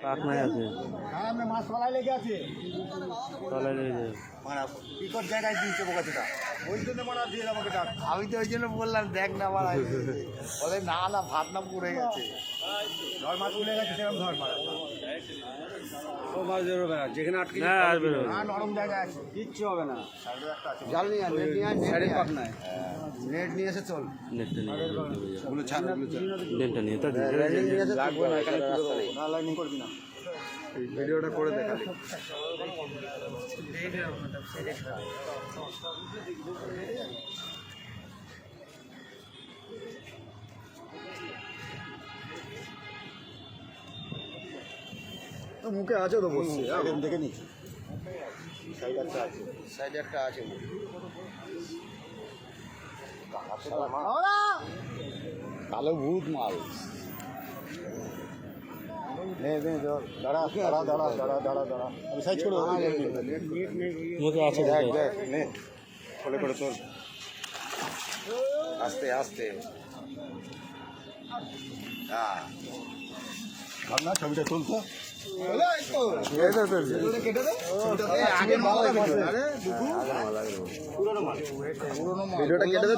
পাখনায় আছে, সামনে মাছ তলায় লেগে আছে, তলায় লেগে বিকট জায়গায় দিয়েছে বোকাচোদা, ওই জন্য মারা দিয়ে আমাকে ডাক। আমি তো ওই জন্য বললাম দেখ না মারা বলে না না ভাত না পড়ে গেছে ধর মাছ উঠে গেছে, সেরকম ধর মারা। ও মাছ বেরোবে না যেখানে আটকে না আর বেরোবে না, নরম জায়গায় আছে, কিচ্ছু হবে না সাইডে একটা আছে। জাল নিয়ে নেট নিয়ে নেট নিয়ে এসে চল নেটটা নিয়ে ওগুলো ছাড় ওগুলো ছাড় নেটটা নিয়ে তা নিয়ে এসে লাগবে না এখানে না, লাইনিং করবি না। ভিডিওটা করে দেখা তো মুখে আছে তো বসছে দেখে নিচ্ছি, সাইডে একটা আছে। সাইডে একটা আছে কালো ভূত মাল। দাঁড়া দাঁড়া দাঁড়া দাঁড়া দাঁড়া দাঁড়া, আমি সাইজ করে মুখে আছে দেখ দেখ নে, ফলে করে তোর আস্তে আস্তে হ্যাঁ ভাবনা ছবিটা তুলতো। ভিডিওটা কেটে দে